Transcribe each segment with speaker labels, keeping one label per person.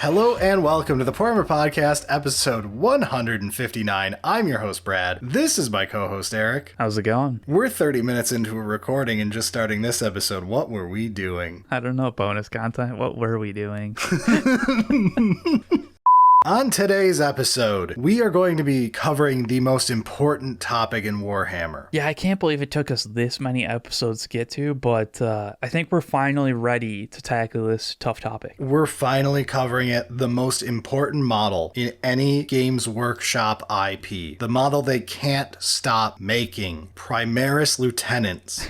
Speaker 1: Hello and welcome to the Warhammer Podcast, episode 159. I'm your host, Brad. This is my co-host, Eric.
Speaker 2: How's it going?
Speaker 1: We're 30 minutes into a recording and just starting this episode. What were we doing?
Speaker 2: I don't know, bonus content? What were we doing?
Speaker 1: On today's episode, we are going to be covering the most important topic in Warhammer.
Speaker 2: Yeah, I can't believe it took us this many episodes to get to, but I think we're finally ready to tackle this tough topic.
Speaker 1: We're finally covering it, the most important model in any Games Workshop IP. The model they can't stop making. Prismaris Lieutenants.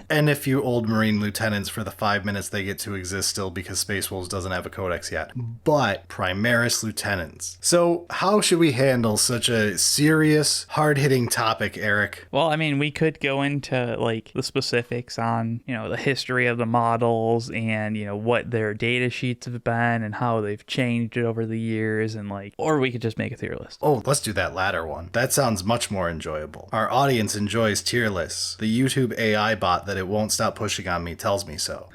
Speaker 1: And a few old Marine lieutenants for the 5 minutes they get to exist still because Space Wolves doesn't have a codex yet. But Prismaris Lieutenants. So how should we handle such a serious, hard-hitting topic, Eric?
Speaker 2: Well, I mean, we could go into like the specifics on, the history of the models and, what their data sheets have been and how they've changed it over the years and or we could just make a tier list.
Speaker 1: Oh, let's do that latter one. That sounds much more enjoyable. Our audience enjoys tier lists. The YouTube AI bot that it won't stop pushing on me tells me so.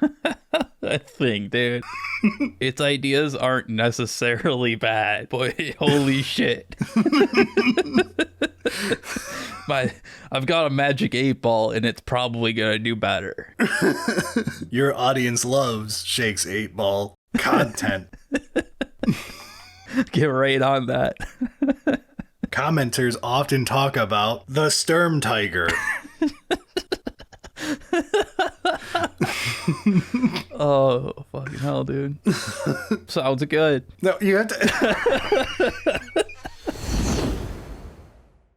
Speaker 2: That thing, dude. Its ideas aren't necessarily bad, but holy shit. I've got a magic 8-ball and it's probably gonna do better.
Speaker 1: Your audience loves Shake's 8-ball content.
Speaker 2: Get right on that.
Speaker 1: Commenters often talk about the Sturm Tiger.
Speaker 2: Oh, fucking hell, dude. Sounds good.
Speaker 1: No, you have to...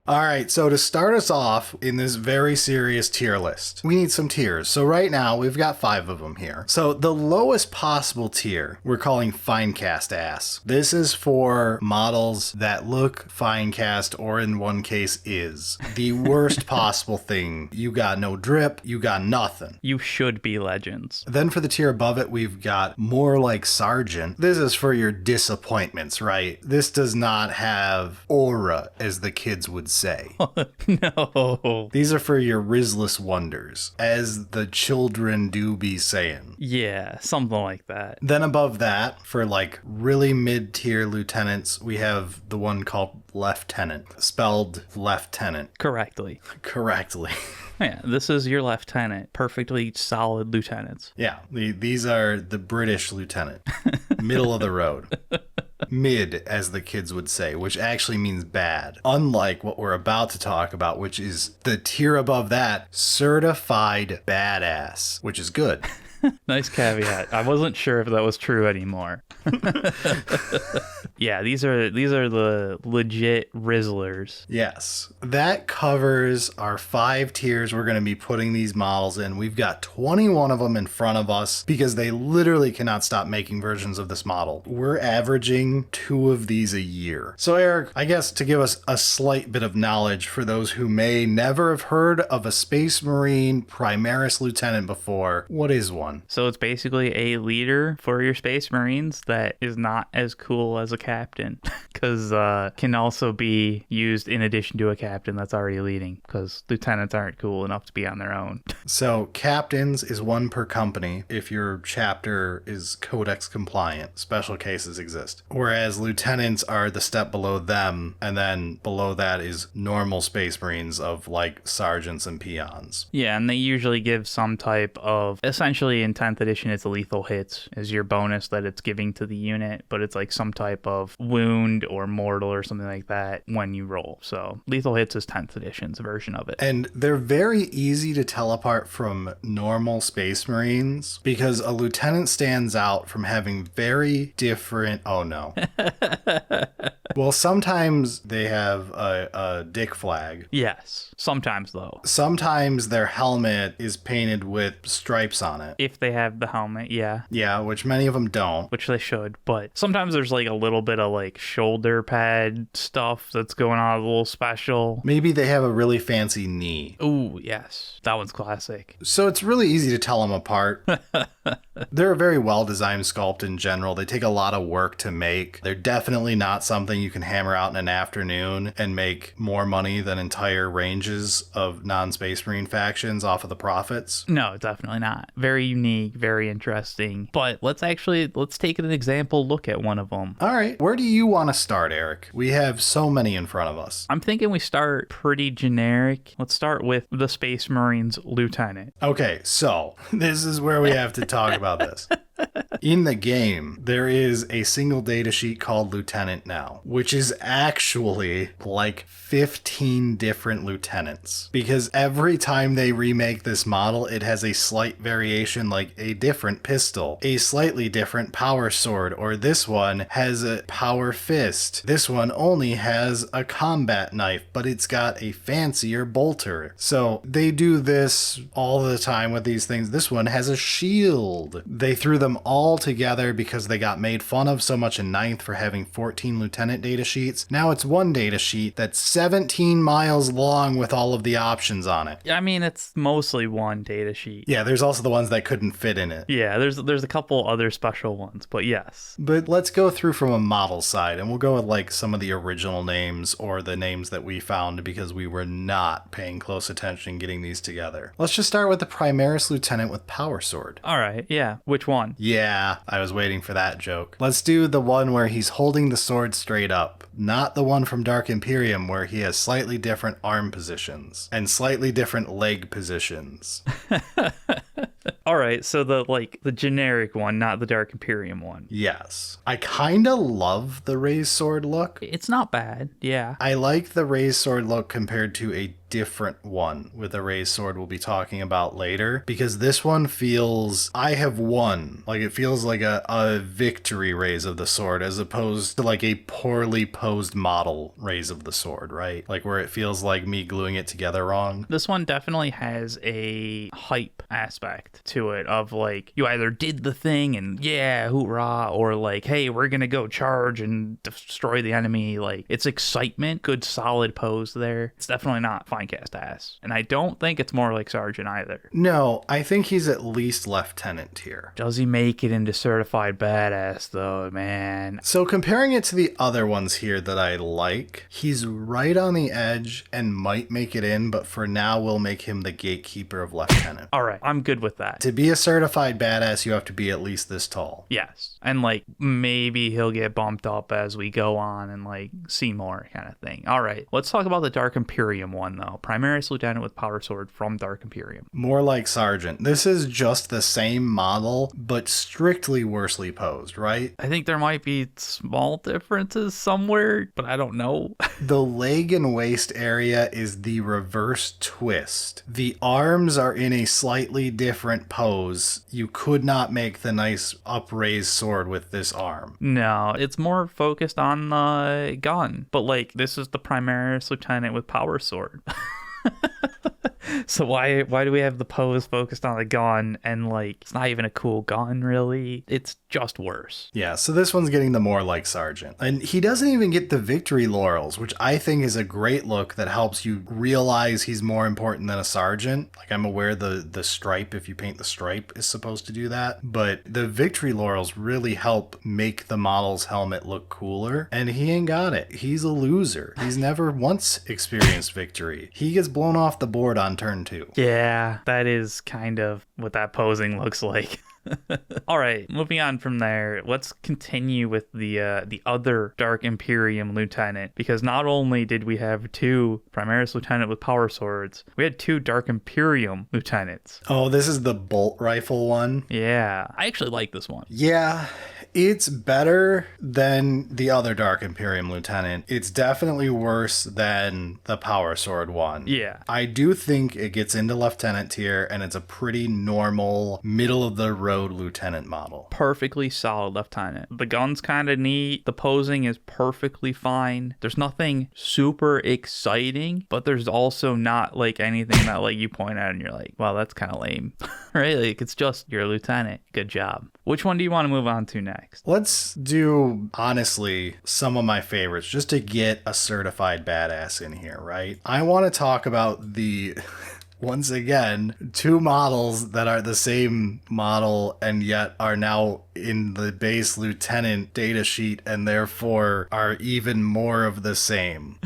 Speaker 1: All right, so to start us off in this very serious tier list, we need some tiers. So right now, we've got 5 of them here. So the lowest possible tier, we're calling Finecast Ass. This is for models that look Finecast, or in one case is. The worst possible thing. You got no drip, you got nothing.
Speaker 2: You should be legends.
Speaker 1: Then for the tier above it, we've got more like Sergeant. This is for your disappointments, right? This does not have aura, as the kids would say.
Speaker 2: No.
Speaker 1: These are for your Rizless wonders, as the children do be saying.
Speaker 2: Yeah, something like that.
Speaker 1: Then above that, for really mid-tier lieutenants, we have the one called Lieutenant, spelled lieutenant.
Speaker 2: Correctly. Yeah, this is your lieutenant. Perfectly solid lieutenants.
Speaker 1: Yeah, these are the British lieutenant. Middle of the road. Mid, as the kids would say, which actually means bad. Unlike what we're about to talk about, which is the tier above that, certified badass, which is good.
Speaker 2: Nice caveat. I wasn't sure if that was true anymore. Yeah, these are the legit Rizzlers.
Speaker 1: Yes. That covers our 5 tiers we're going to be putting these models in. We've got 21 of them in front of us because they literally cannot stop making versions of this model. We're averaging 2 of these a year. So Eric, I guess to give us a slight bit of knowledge for those who may never have heard of a Space Marine Prismaris Lieutenant before, what is one?
Speaker 2: So it's basically a leader for your Space Marines that is not as cool as a captain, because can also be used in addition to a captain that's already leading, because lieutenants aren't cool enough to be on their own.
Speaker 1: So captains is 1 per company if your chapter is codex compliant. Special cases exist. Whereas lieutenants are the step below them, and then below that is normal Space Marines of sergeants and peons.
Speaker 2: Yeah, and they usually give some type of, essentially in 10th edition it's lethal hits is your bonus that it's giving to the unit, but it's some type of wound or mortal or something like that when you roll. So lethal hits is 10th edition's version of it.
Speaker 1: And they're very easy to tell apart from normal Space Marines because a lieutenant stands out from having very different... Oh no. Well, sometimes they have a dick flag.
Speaker 2: Yes. Sometimes though.
Speaker 1: Sometimes their helmet is painted with stripes on it.
Speaker 2: If they have the helmet, yeah.
Speaker 1: Yeah, which many of them don't.
Speaker 2: Which they should, but sometimes there's a little bit of shoulder pad stuff that's going on, a little special.
Speaker 1: Maybe they have a really fancy knee.
Speaker 2: Ooh, yes. That one's classic.
Speaker 1: So it's really easy to tell them apart. They're a very well-designed sculpt in general. They take a lot of work to make. They're definitely not something you can hammer out in an afternoon and make more money than entire ranges of non-Space Marine factions off of the profits?
Speaker 2: No, definitely not. Very unique, very interesting. But let's take an example look at one of them.
Speaker 1: All right, where do you want to start, Eric? We have so many in front of us.
Speaker 2: I'm thinking we start pretty generic. Let's start with the Space Marines Lieutenant.
Speaker 1: Okay, so this is where we have to talk about this. In the game, there is a single data sheet called Lieutenant now, which is actually like 15 different lieutenants. Because every time they remake this model, it has a slight variation, like a different pistol, a slightly different power sword, or this one has a power fist. This one only has a combat knife, but it's got a fancier bolter. So they do this all the time with these things. This one has a shield. They threw them all together because they got made fun of so much in 9th for having 14 lieutenant data sheets. Now it's one data sheet that's 17 miles long with all of the options on it.
Speaker 2: I mean, it's mostly one data sheet.
Speaker 1: Yeah, there's also the ones that couldn't fit in it.
Speaker 2: Yeah, there's a couple other special ones, but yes.
Speaker 1: But let's go through from a model side, and we'll go with like some of the original names or the names that we found because we were not paying close attention getting these together. Let's just start with the Primaris Lieutenant with Powersword.
Speaker 2: All right, yeah. Which one?
Speaker 1: Yeah, I was waiting for that joke. Let's do the one where he's holding the sword straight up, not the one from Dark Imperium where he has slightly different arm positions and slightly different leg positions.
Speaker 2: All right, so the generic one, not the Dark Imperium one.
Speaker 1: Yes. I kind of love the raised sword look.
Speaker 2: It's not bad, yeah.
Speaker 1: I like the raised sword look compared to a different one with a raised sword we'll be talking about later, because this one feels, I have won. Like it feels like a victory raise of the sword as opposed to like a poorly posed model raise of the sword, right? Like where it feels like me gluing it together wrong.
Speaker 2: This one definitely has a hype aspect to it of like you either did the thing and yeah, hoorah, or like, hey, we're gonna go charge and destroy the enemy. Like it's excitement, good solid pose there. It's definitely not fine cast ass. And I don't think it's more like Sergeant either.
Speaker 1: No, I think he's at least Lieutenant tier.
Speaker 2: Does he make it into certified badass though, man?
Speaker 1: So comparing it to the other ones here that I like, he's right on the edge and might make it in, but for now we'll make him the gatekeeper of Lieutenant.
Speaker 2: All right, I'm good with that.
Speaker 1: To be a certified badass, you have to be at least this tall.
Speaker 2: Yes. And like maybe he'll get bumped up as we go on and like see more kind of thing. All right, let's talk about the Dark Imperium one though. Primaris Lieutenant with Powersword from Dark Imperium.
Speaker 1: More like Sergeant. This is just the same model, but strictly worsely posed, right?
Speaker 2: I think there might be small differences somewhere, but I don't know.
Speaker 1: The leg and waist area is the reverse twist. The arms are in a slightly different pose. You could not make the nice upraised sword with this arm.
Speaker 2: No, it's more focused on the gun. But like, this is the Primaris Lieutenant with Powersword. So why do we have the pose focused on the gun and like it's not even a cool gun really? It's just worse.
Speaker 1: Yeah, so this one's getting the more like Sergeant. And he doesn't even get the victory laurels, which I think is a great look that helps you realize he's more important than a sergeant. Like I'm aware the stripe, if you paint the stripe, is supposed to do that. But the victory laurels really help make the model's helmet look cooler. And he ain't got it. He's a loser. He's never once experienced victory. He gets blown off the board on turn 2.
Speaker 2: Yeah, that is kind of what that posing looks like. All right, moving on from there, let's continue with the other Dark Imperium Lieutenant, because not only did we have 2 Primaris Lieutenant with power swords, we had 2 Dark Imperium Lieutenants.
Speaker 1: Oh, this is the bolt rifle one?
Speaker 2: Yeah, I actually like this one.
Speaker 1: Yeah, it's better than the other Dark Imperium Lieutenant. It's definitely worse than the power sword one.
Speaker 2: Yeah.
Speaker 1: I do think it gets into Lieutenant tier, and it's a pretty normal, middle-of-the-road Lieutenant model.
Speaker 2: Perfectly solid Lieutenant. The gun's kind of neat. The posing is perfectly fine. There's nothing super exciting, but there's also not like anything that like you point at and you're like, wow, that's kind of lame. Right? Like it's just you're a lieutenant. Good job. Which one do you want to move on to next?
Speaker 1: Let's do, honestly, some of my favorites just to get a certified badass in here, right? I want to talk about the Once again, two models that are the same model and yet are now in the base lieutenant datasheet and therefore are even more of the same.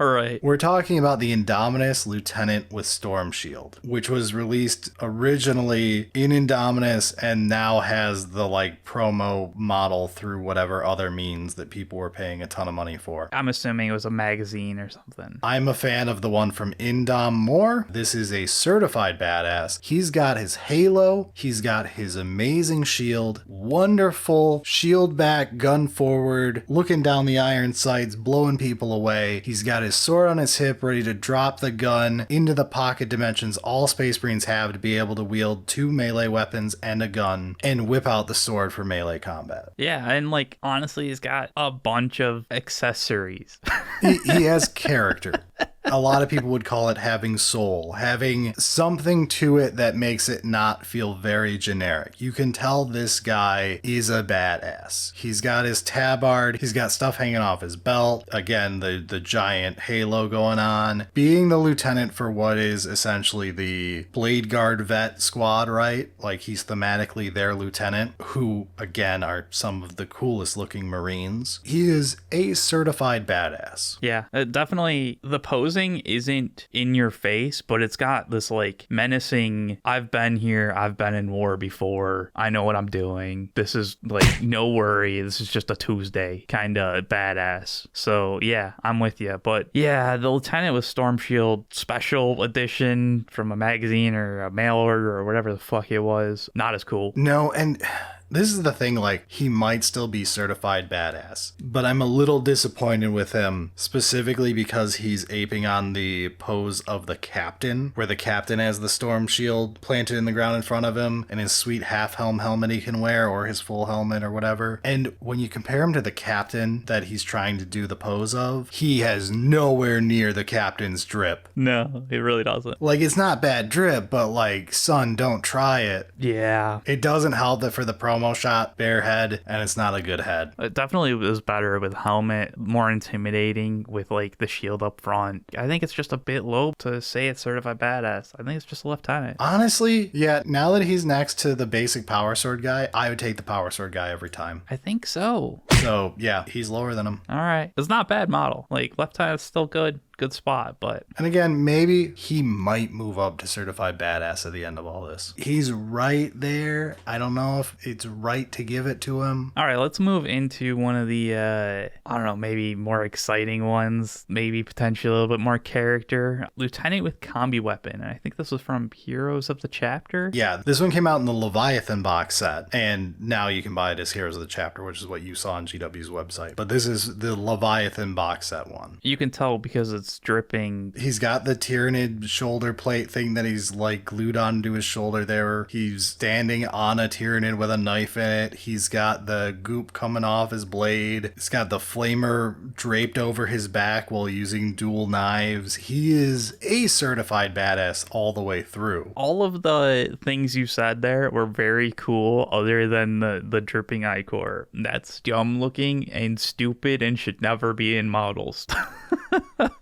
Speaker 2: All right.
Speaker 1: We're talking about the Indomitus Lieutenant with Storm Shield, which was released originally in Indomitus and now has the like promo model through whatever other means that people were paying a ton of money for.
Speaker 2: I'm assuming it was a magazine or something.
Speaker 1: I'm a fan of the one from Indom more. This is a certified badass. He's got his halo, he's got his amazing shield, wonderful shield back, gun forward, looking down the iron sights, blowing people away. He's got his sword on his hip, ready to drop the gun into the pocket dimensions all Space Marines have to be able to wield 2 melee weapons and a gun and whip out the sword for melee combat.
Speaker 2: Yeah, and like honestly, he's got a bunch of accessories.
Speaker 1: He has character. A lot of people would call it having soul, having something to it that makes it not feel very generic. You can tell this guy is a badass. He's got his tabard, he's got stuff hanging off his belt, again, the giant halo going on. Being the lieutenant for what is essentially the Blade Guard vet squad, right? Like he's thematically their lieutenant, who again are some of the coolest looking Marines. He is a certified badass.
Speaker 2: Yeah, definitely the posing isn't in your face, but it's got this like menacing, I've been here, I've been in war before, I know what I'm doing, this is like no worry, this is just a Tuesday kind of badass. So yeah, I'm with you. But yeah, the Lieutenant with Storm Shield special edition from a magazine or a mail order or whatever the fuck it was, not as cool.
Speaker 1: No, and this is the thing, like, he might still be certified badass, but I'm a little disappointed with him, specifically because he's aping on the pose of the captain, where the captain has the storm shield planted in the ground in front of him, and his sweet half-helm helmet he can wear, or his full helmet, or whatever. And when you compare him to the captain that he's trying to do the pose of, he has nowhere near the captain's drip.
Speaker 2: No, it really doesn't.
Speaker 1: Like, it's not bad drip, but, like, son, don't try it.
Speaker 2: Yeah.
Speaker 1: It doesn't help that for the promo shot, bare head, and it's not a good head.
Speaker 2: It definitely was better with helmet, more intimidating with like the shield up front. I think it's just a bit low to say it's certified badass. I think it's just a lieutenant.
Speaker 1: Honestly, yeah, now that he's next to the basic Powersword guy, I would take the Powersword guy every time.
Speaker 2: I think so.
Speaker 1: So yeah, he's lower than him.
Speaker 2: All right. It's not a bad model. Like lieutenant's still good spot, but
Speaker 1: and again, maybe he might move up to certified badass at the end of all this. He's right there. I don't know if it's right to give it to him.
Speaker 2: All right, let's move into one of the I don't know, maybe more exciting ones, maybe potentially a little bit more character. Lieutenant with Combi-Weapon, and I think this was from Heroes of the Chapter.
Speaker 1: Yeah, this one came out in the Leviathan box set, and now you can buy it as Heroes of the Chapter, which is what you saw on GW's website. But this is the Leviathan box set one.
Speaker 2: You can tell because it's dripping.
Speaker 1: He's got the Tyranid shoulder plate thing that he's like glued onto his shoulder there. He's standing on a Tyranid with a knife in it. He's got the goop coming off his blade. He's got the flamer draped over his back while using dual knives. He is a certified badass all the way through.
Speaker 2: All of the things you said there were very cool, other than the dripping ichor. That's dumb looking and stupid and should never be in models.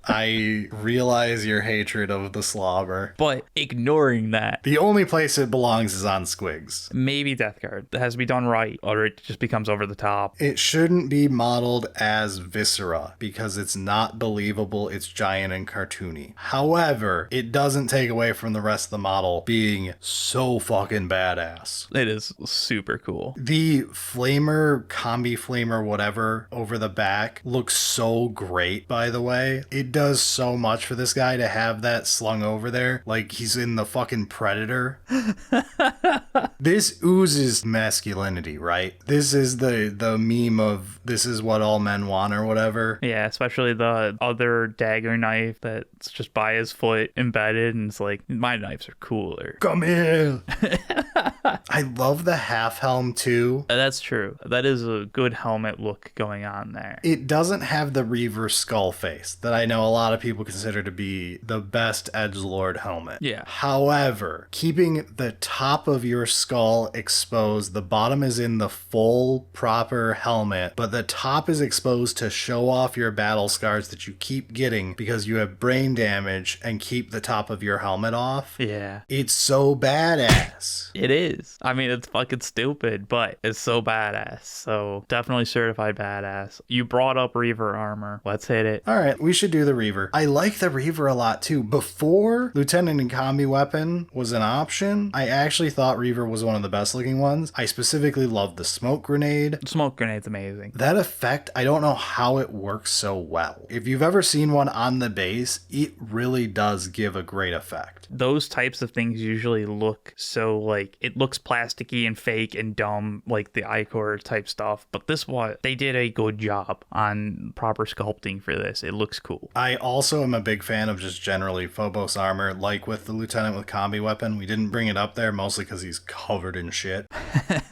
Speaker 1: I realize your hatred of the slobber.
Speaker 2: But ignoring that,
Speaker 1: the only place it belongs is on Squigs.
Speaker 2: Maybe Death Guard. It has to be done right, or it just becomes over the top.
Speaker 1: It shouldn't be modeled as Viscera because it's not believable, it's giant and cartoony. However, it doesn't take away from the rest of the model being so fucking badass.
Speaker 2: It is super cool.
Speaker 1: The flamer, combi flamer, whatever, over the back looks so great, by the way. It does so much for this guy to have that slung over there like he's in the fucking Predator. This oozes masculinity, right? This is the meme of this is what all men want or whatever.
Speaker 2: Yeah, especially the other dagger knife that's just by his foot embedded, and it's like, my knives are cooler.
Speaker 1: Come here. I I love the half helm too.
Speaker 2: That's true. That is a good helmet look going on there.
Speaker 1: It doesn't have the Reiver skull face that I know a lot of people consider to be the best edgelord helmet.
Speaker 2: Yeah.
Speaker 1: However, keeping the top of your skull exposed, the bottom is in the full proper helmet, but the top is exposed to show off your battle scars that you keep getting because you have brain damage and keep the top of your helmet off.
Speaker 2: Yeah.
Speaker 1: It's so badass.
Speaker 2: It is. I mean, it's fucking stupid, but it's so badass. So definitely certified badass. You brought up Reiver armor. Let's hit it.
Speaker 1: All right, we should do the Reiver. I like the Reiver a lot too. Before Lieutenant and Combi-Weapon was an option, I actually thought Reiver was one of the best looking ones. I specifically loved the smoke grenade.
Speaker 2: Smoke grenade's amazing.
Speaker 1: That effect, I don't know how it works so well. If you've ever seen one on the base, it really does give a great effect.
Speaker 2: Those types of things usually look so like it looks plasticky and fake and dumb, like the Icor type stuff. But this one, they did a good job on proper sculpting for this. It looks cool.
Speaker 1: I also am a big fan of just generally Phobos armor, like with the Lieutenant with Combi-Weapon. We didn't bring it up there mostly because he's covered in shit.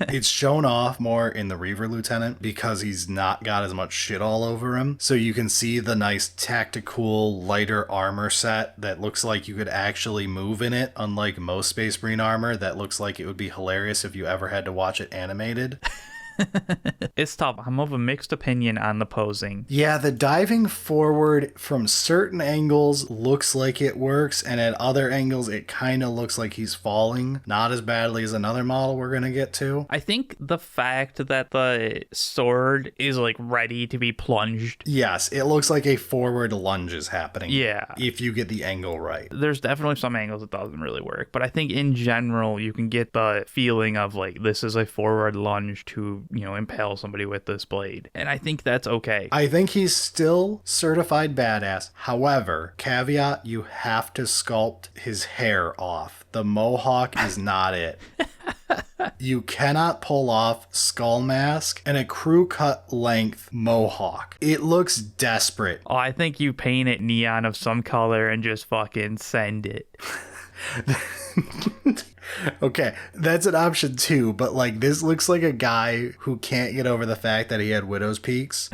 Speaker 1: It's shown off more in the Reiver Lieutenant because he's not got as much shit all over him. So you can see the nice tactical lighter armor set that looks like you could actually move in it, unlike most Space Marine armor that looks like it would be hilarious if you ever had to watch it animated.
Speaker 2: It's tough. I'm of a mixed opinion on the posing.
Speaker 1: Yeah, the diving forward from certain angles looks like it works, and at other angles it kind of looks like he's falling. Not as badly as another model we're going to get to.
Speaker 2: I think the fact that the sword is like ready to be plunged.
Speaker 1: Yes, it looks like a forward lunge is happening.
Speaker 2: Yeah.
Speaker 1: If you get the angle right.
Speaker 2: There's definitely some angles it doesn't really work, but I think in general you can get the feeling of like this is a forward lunge to, you know, impale somebody with this blade. And I think that's okay.
Speaker 1: I think he's still certified badass. However, caveat, you have to sculpt his hair off. The mohawk is not it. You cannot pull off skull mask and a crew cut length mohawk. It looks desperate.
Speaker 2: Oh, I think you paint it neon of some color and just fucking send it.
Speaker 1: Okay, that's an option too, but like this looks like a guy who can't get over the fact that he had widow's peaks.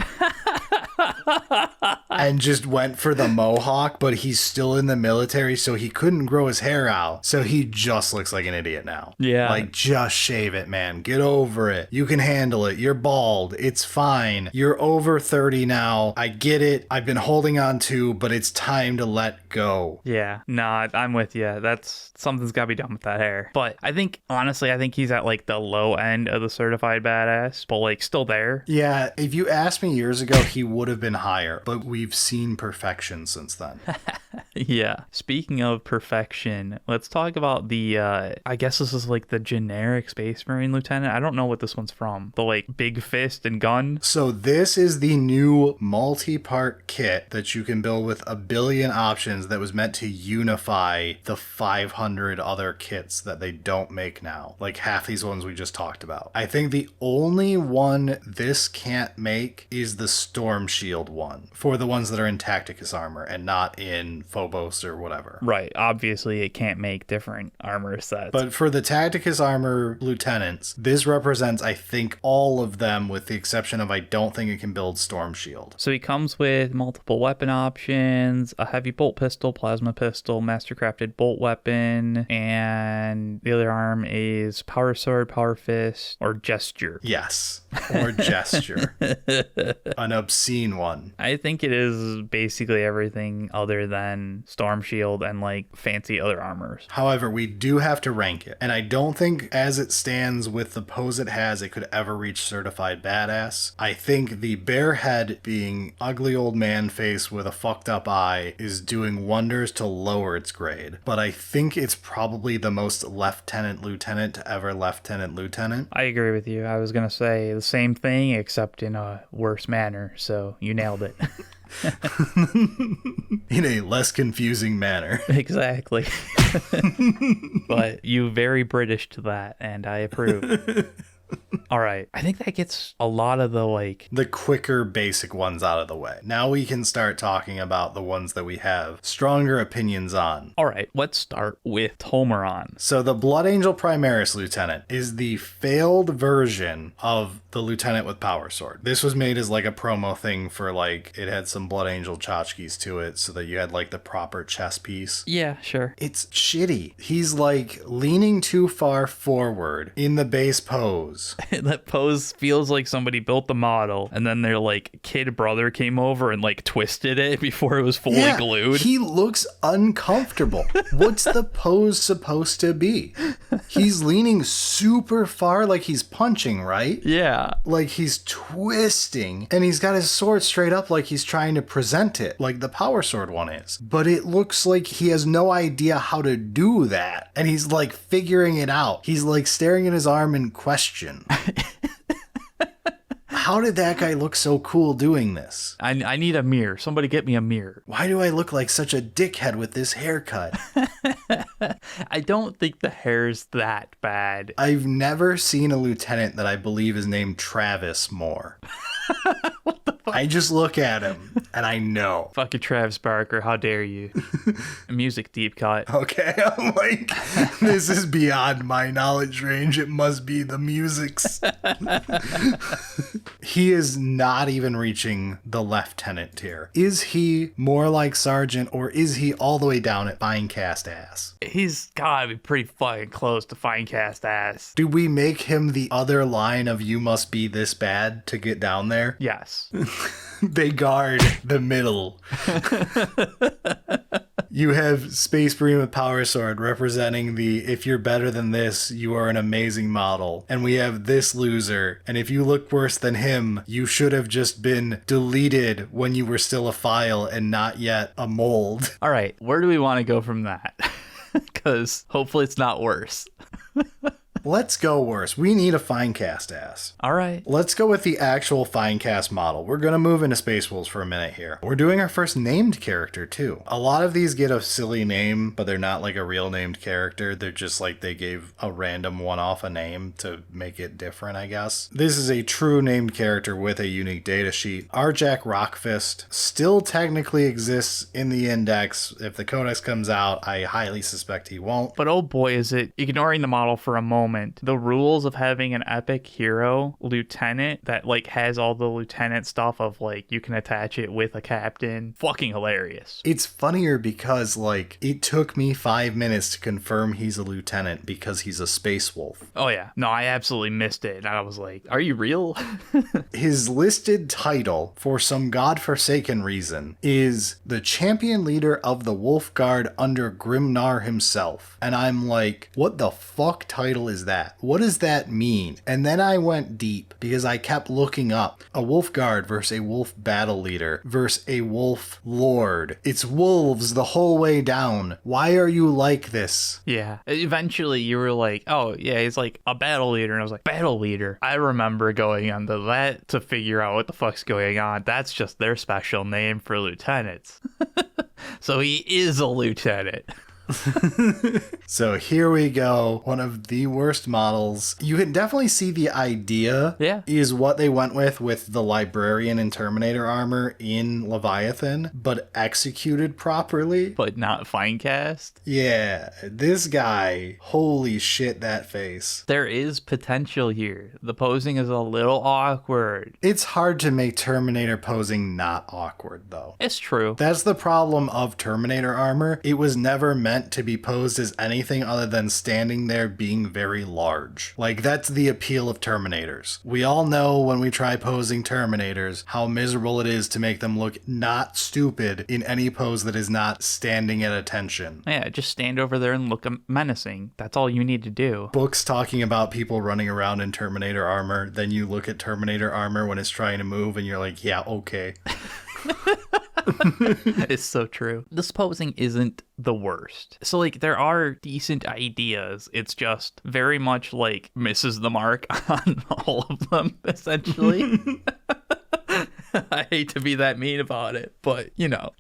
Speaker 1: And just went for the mohawk, but he's still in the military, so he couldn't grow his hair out. So he just looks like an idiot now.
Speaker 2: Yeah.
Speaker 1: Like, just shave it, man. Get over it. You can handle it. You're bald. It's fine. You're over 30 now. I get it. I've been holding on to, but it's time to let go.
Speaker 2: Yeah. Nah, I'm with you. That's something's got to be done with that hair. But I think, honestly, I think he's at like the low end of the certified badass, but like still there.
Speaker 1: Yeah, if you asked me years ago, he would have been higher, but we've seen perfection since then.
Speaker 2: Yeah. Speaking of perfection, let's talk about the, I guess this is like the generic Space Marine Lieutenant. I don't know what this one's from. The like big fist and gun.
Speaker 1: So this is the new multi-part kit that you can build with a billion options that was meant to unify the 500 other kits that they don't make now. Like half these ones we just talked about. I think the only one this can't make is the Storm Shield one for the ones that are in Tacticus armor and not in Phobos or whatever.
Speaker 2: Right. Obviously, it can't make different armor sets.
Speaker 1: But for the Tacticus armor lieutenants, this represents, I think, all of them with the exception of I don't think it can build Storm Shield.
Speaker 2: So he comes with multiple weapon options, a heavy bolt pistol, plasma pistol, mastercrafted bolt weapon, and the other arm is Powersword, Power Fist, or Gesture.
Speaker 1: Yes, or Gesture. An obscene one.
Speaker 2: I think it is basically everything other than Storm Shield and like fancy other armors.
Speaker 1: However, we do have to rank it, and I don't think as it stands with the pose it has, it could ever reach certified badass. I think the bear head being ugly old man face with a fucked up eye is doing wonders to lower its grade, but I think it's probably the most lieutenant to ever lieutenant.
Speaker 2: I agree with you. I was going to say the same thing except in a worse manner, so you nailed it.
Speaker 1: In a less confusing manner.
Speaker 2: Exactly. But you very British to that, and I approve. All right. I think that gets a lot of
Speaker 1: the quicker basic ones out of the way. Now we can start talking about the ones that we have stronger opinions on.
Speaker 2: All right, let's start with Tolmeron.
Speaker 1: So the Blood Angel Primaris Lieutenant is the failed version of the Lieutenant with Powersword. This was made as like a promo thing for like, it had some Blood Angel tchotchkes to it so that you had like the proper chess piece.
Speaker 2: Yeah, sure.
Speaker 1: It's shitty. He's like leaning too far forward in the base pose.
Speaker 2: That pose feels like somebody built the model and then their like kid brother came over and like twisted it before it was fully glued.
Speaker 1: He looks uncomfortable. What's the pose supposed to be? He's leaning super far like he's punching, right?
Speaker 2: Yeah.
Speaker 1: Like he's twisting and he's got his sword straight up like he's trying to present it like the Powersword one is. But it looks like he has no idea how to do that. And he's like figuring it out. He's like staring at his arm in question. How did that guy look so cool doing this?
Speaker 2: I need a mirror. Somebody get me a mirror.
Speaker 1: Why do I look like such a dickhead with this haircut?
Speaker 2: I don't think the hair's that bad.
Speaker 1: I've never seen a lieutenant that I believe is named Travis more.
Speaker 2: What the fuck?
Speaker 1: I just look at him and I know.
Speaker 2: Fucking Travis Barker, how dare you? Music deep cut.
Speaker 1: Okay, I'm like, this is beyond my knowledge range. It must be the music's. He is not even reaching the lieutenant tier. Is he more like sergeant or is he all the way down at fine cast ass?
Speaker 2: He's gotta be pretty fucking close to fine cast ass.
Speaker 1: Do we make him the other line of you must be this bad to get down there?
Speaker 2: Yes.
Speaker 1: They guard the middle. You have Space Marine with Powersword representing the if you're better than this, you are an amazing model. And we have this loser. And if you look worse than him, you should have just been deleted when you were still a file and not yet a mold.
Speaker 2: All right, where do we want to go from that? Because hopefully it's not worse.
Speaker 1: Let's go worse. We need a fine cast ass.
Speaker 2: All right.
Speaker 1: Let's go with the actual fine cast model. We're going to move into Space Wolves for a minute here. We're doing our first named character too. A lot of these get a silly name, but they're not like a real named character. They're just like they gave a random one-off a name to make it different, I guess. This is a true named character with a unique data sheet. Arjac Rockfist still technically exists in the index. If the codex comes out, I highly suspect he won't.
Speaker 2: But oh boy, is it, ignoring the model for a moment, the rules of having an epic hero lieutenant that like has all the lieutenant stuff of like you can attach it with a captain, fucking hilarious.
Speaker 1: It's funnier because like it took me 5 minutes to confirm he's a lieutenant because he's a space wolf.
Speaker 2: Oh yeah, no, I absolutely missed it and I was like, are you real?
Speaker 1: His listed title for some godforsaken reason is the champion leader of the Wolf Guard under Grimnar himself. And I'm like, what the fuck title is that? What does that mean? And then I went deep because I kept looking up a wolf guard versus a wolf battle leader versus a wolf lord. It's wolves the whole way down. Why are you like this?
Speaker 2: Yeah. Eventually you were like, oh yeah, he's like a battle leader. And I was like, battle leader? I remember going onto that to figure out what the fuck's going on. That's just their special name for lieutenants. So he is a lieutenant.
Speaker 1: So here we go. One of the worst models. You can definitely see the idea is what they went with the librarian and Terminator armor in Leviathan, but executed properly.
Speaker 2: But not fine cast.
Speaker 1: Yeah, this guy, holy shit, that face.
Speaker 2: There is potential here. The posing is a little awkward.
Speaker 1: It's hard to make Terminator posing not awkward, though.
Speaker 2: It's true.
Speaker 1: That's the problem of Terminator armor. It was never meant to be posed as anything other than standing there being very large. Like, that's the appeal of Terminators. We all know when we try posing Terminators how miserable it is to make them look not stupid in any pose that is not standing at attention.
Speaker 2: Yeah, just stand over there and look menacing. That's all you need to do.
Speaker 1: Books talking about people running around in Terminator armor, then you look at Terminator armor when it's trying to move and you're like, yeah, okay.
Speaker 2: It's so true. This posing isn't the worst. So like there are decent ideas. It's just very much like misses the mark on all of them, essentially. I hate to be that mean about it, but you know.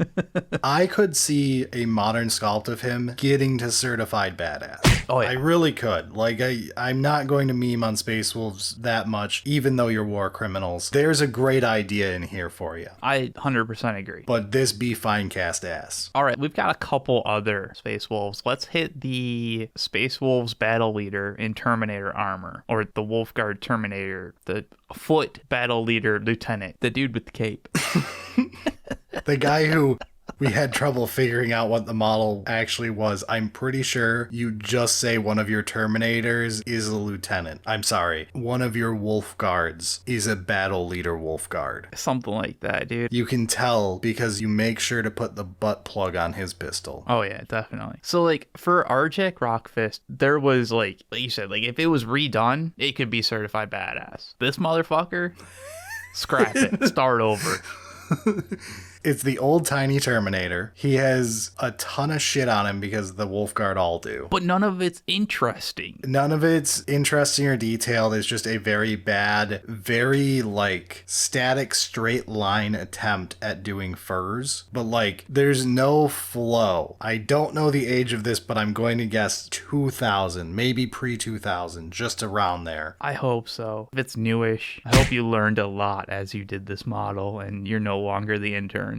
Speaker 1: I could see a modern sculpt of him getting to certified badass.
Speaker 2: Oh, yeah.
Speaker 1: I really could. Like, I'm not going to meme on Space Wolves that much, even though you're war criminals. There's a great idea in here for you.
Speaker 2: I 100% agree.
Speaker 1: But this be fine cast ass.
Speaker 2: All right, we've got a couple other Space Wolves. Let's hit the Space Wolves battle leader in Terminator armor, or the Wolfguard Terminator, the foot battle leader lieutenant, the dude with the cape.
Speaker 1: The guy who we had trouble figuring out what the model actually was. I'm pretty sure you just say one of your Terminators is a lieutenant. I'm sorry. One of your Wolf Guards is a battle leader Wolf Guard.
Speaker 2: Something like that, dude.
Speaker 1: You can tell because you make sure to put the butt plug on his pistol.
Speaker 2: Oh, yeah, definitely. So, like, for Arjac Rockfist, there was, like you said, like, if it was redone, it could be certified badass. This motherfucker, scrap it. Start over.
Speaker 1: It's the old tiny Terminator. He has a ton of shit on him because the Wolfguard all do.
Speaker 2: But none of it's interesting.
Speaker 1: None of it's interesting or detailed. It's just a very bad, very, like, static straight line attempt at doing furs. But, like, there's no flow. I don't know the age of this, but I'm going to guess 2000, maybe pre-2000, just around there.
Speaker 2: I hope so. If it's newish, I hope you learned a lot as you did this model and you're no longer the intern.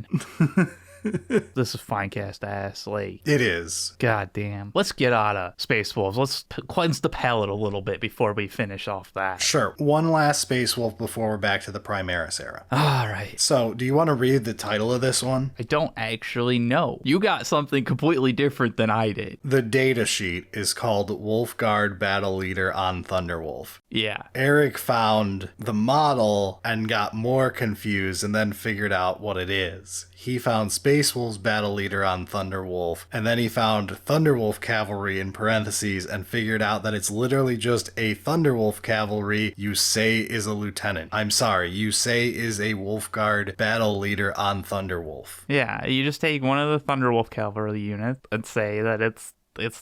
Speaker 2: This is fine cast ass. Like,
Speaker 1: it is.
Speaker 2: God damn. Let's get out of Space Wolves. Let's cleanse the palate a little bit before we finish off that.
Speaker 1: Sure. One last Space Wolf before we're back to the Primaris era.
Speaker 2: All right.
Speaker 1: So, do you want to read the title of this one?
Speaker 2: I don't actually know. You got something completely different than I did.
Speaker 1: The datasheet is called Wolfguard Battle Leader on Thunderwolf.
Speaker 2: Yeah.
Speaker 1: Eric found the model and got more confused and then figured out what it is. He found Space Wolves Battle Leader on Thunderwolf, and then he found Thunderwolf Cavalry in parentheses and figured out that it's literally just a Thunderwolf Cavalry you say is a lieutenant. I'm sorry, you say is a Wolfguard Battle Leader on Thunderwolf.
Speaker 2: Yeah, you just take one of the Thunderwolf Cavalry units and say that it's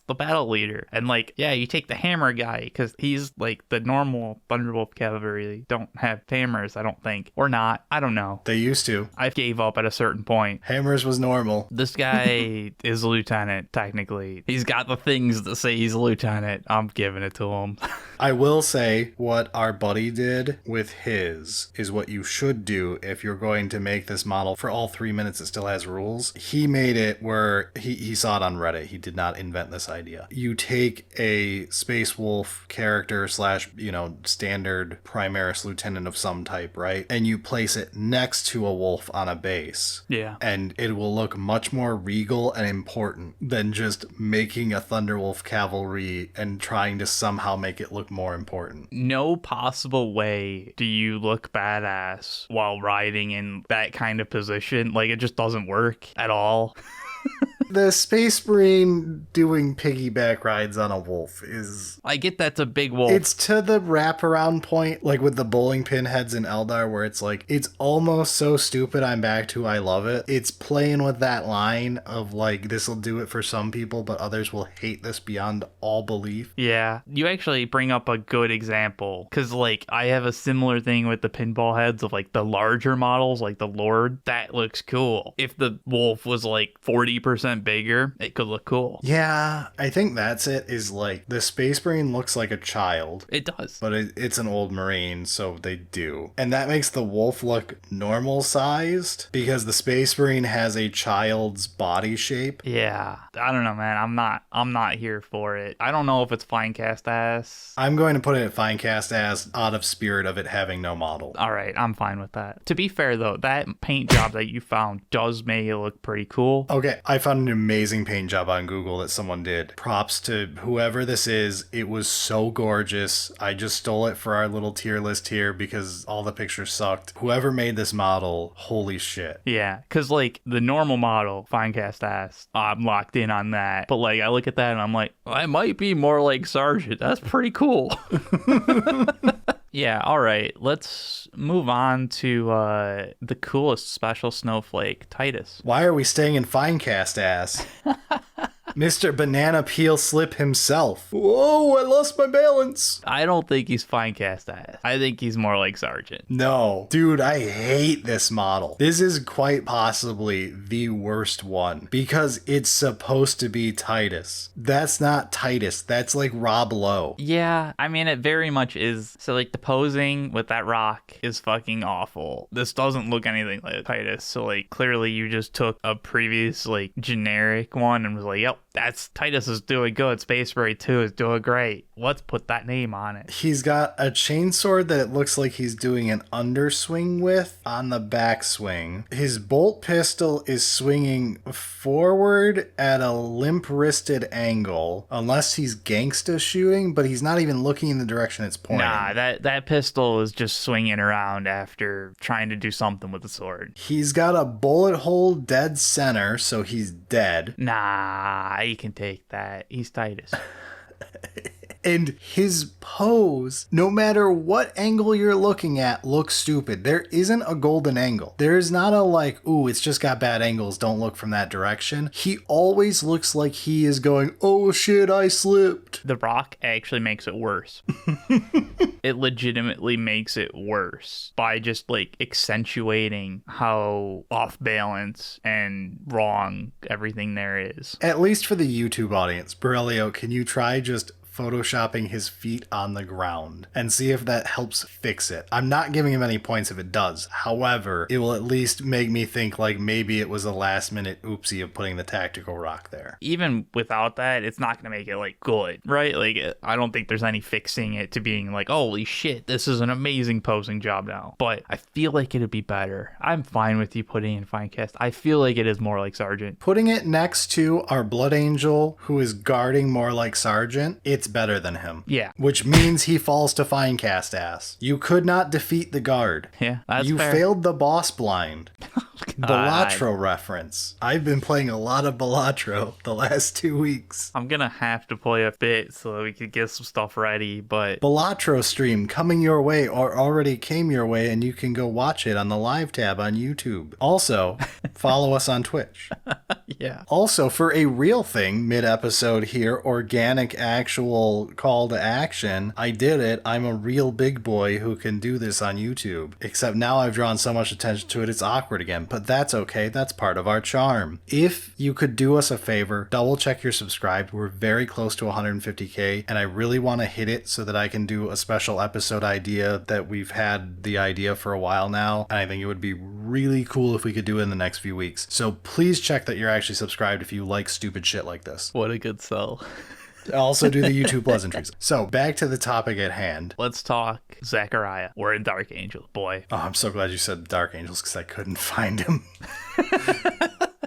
Speaker 2: the battle leader. And, like, yeah, you take the hammer guy because he's like the normal Thunderwolf Cavalry don't have hammers, I don't think. Or not. I don't know.
Speaker 1: They used to.
Speaker 2: I gave up at a certain point.
Speaker 1: Hammers was normal.
Speaker 2: This guy is a lieutenant, technically. He's got the things that say he's a lieutenant. I'm giving it to him.
Speaker 1: I will say what our buddy did with his is what you should do if you're going to make this model. For all 3 minutes, it still has rules. He made it where he saw it on Reddit. He did not invent this idea. You take a Space Wolf character / standard Primaris Lieutenant of some type, right? And you place it next to a wolf on a base.
Speaker 2: Yeah.
Speaker 1: And it will look much more regal and important than just making a Thunderwolf Cavalry and trying to somehow make it look more important.
Speaker 2: No possible way do you look badass while riding in that kind of position. Like, it just doesn't work at all.
Speaker 1: The Space Marine doing piggyback rides on a wolf is...
Speaker 2: I get that's a big wolf.
Speaker 1: It's to the wraparound point, like with the bowling pin heads in Eldar, where it's like, it's almost so stupid I'm back to I love it. It's playing with that line of, like, this will do it for some people, but others will hate this beyond all belief.
Speaker 2: Yeah, you actually bring up a good example, because, like, I have a similar thing with the pinball heads of, like, the larger models, like the Lord. That looks cool. If the wolf was, like, 40% bigger, it could look cool.
Speaker 1: Yeah, I think that's it, is like the Space Marine looks like a child.
Speaker 2: It does.
Speaker 1: But it's an old Marine, so they do. And that makes the wolf look normal sized because the Space Marine has a child's body shape.
Speaker 2: Yeah, I don't know, man. I'm not here for it. I don't know if it's fine cast ass.
Speaker 1: I'm going to put it at fine cast ass out of spirit of it having no model.
Speaker 2: All right, I'm fine with that. To be fair, though, that paint job that you found does make it look pretty cool.
Speaker 1: Okay, I found an amazing paint job on Google that someone did. Props to whoever this is. It was so gorgeous. I just stole it for our little tier list here because all the pictures sucked. Whoever made this model, holy shit.
Speaker 2: Yeah, because, like, the normal model, fine cast ass, I'm locked in on that. But, like, I look at that and I'm like, I might be more like Sergeant. That's pretty cool. Yeah, all right. Let's move on to the coolest special snowflake, Titus.
Speaker 1: Why are we staying in fine cast ass? Mr. Banana Peel Slip himself. Whoa, I lost my balance.
Speaker 2: I don't think he's fine cast ass. I think he's more like Sergeant.
Speaker 1: No. Dude, I hate this model. This is quite possibly the worst one because it's supposed to be Titus. That's not Titus. That's like Rob Lowe.
Speaker 2: Yeah, I mean, it very much is. So, like, the posing with that rock is fucking awful. This doesn't look anything like Titus. So, like, clearly you just took a previous, like, generic one and was like, yep, that's Titus is doing good. Space Marine 2 is doing great. Let's put that name on it.
Speaker 1: He's got a chainsword that it looks like he's doing an underswing with on the backswing. His bolt pistol is swinging forward at a limp-wristed angle, unless he's gangsta shooting, but he's not even looking in the direction it's pointing.
Speaker 2: Nah, that pistol is just swinging around after trying to do something with the sword.
Speaker 1: He's got a bullet hole dead center, so he's dead.
Speaker 2: Nah, you can take that. He's Titus.
Speaker 1: And his pose, no matter what angle you're looking at, looks stupid. There isn't a golden angle. There is not a like, ooh, it's just got bad angles, don't look from that direction. He always looks like he is going, oh shit, I slipped.
Speaker 2: The rock actually makes it worse. It legitimately makes it worse by just like accentuating how off balance and wrong everything there is.
Speaker 1: At least for the YouTube audience, Berilio, can you try just photoshopping his feet on the ground and see if that helps fix it? I'm not giving him any points if it does. However, it will at least make me think like maybe it was a last minute oopsie of putting the tactical rock there.
Speaker 2: Even without that, it's not going to make it like good, right? Like, I don't think there's any fixing it to being like, holy shit, this is an amazing posing job now. But I feel like it'd be better. I'm fine with you putting in fine cast. I feel like it is more like Sergeant.
Speaker 1: Putting it next to our Blood Angel, who is guarding more like Sergeant, it's better than him.
Speaker 2: Yeah.
Speaker 1: Which means he falls to fine cast ass. You could not defeat the guard.
Speaker 2: Yeah, that's
Speaker 1: You
Speaker 2: fair.
Speaker 1: failed the boss blind. Balatro reference. I've been playing a lot of Balatro the last 2 weeks.
Speaker 2: I'm going to have to play a bit so that we could get some stuff ready, but...
Speaker 1: Balatro stream coming your way or already came your way, and you can go watch it on the live tab on YouTube. Also, follow us on Twitch.
Speaker 2: Yeah.
Speaker 1: Also, for a real thing, mid-episode here, organic actual call to action, I did it. I'm a real big boy who can do this on YouTube. Except now I've drawn so much attention to it, it's awkward again. But that's okay. That's part of our charm. If you could do us a favor, double check you're subscribed. We're very close to 150K, and I really want to hit it so that I can do a special episode idea that we've had the idea for a while now. And I think it would be really cool if we could do it in the next few weeks. So please check that you're actually subscribed if you like stupid shit like this.
Speaker 2: What a good sell.
Speaker 1: Also do the YouTube pleasantries. So back to the topic at hand.
Speaker 2: Let's talk Zakariah. We're in Dark Angel, boy.
Speaker 1: Oh, I'm so glad you said Dark Angels because I couldn't find him.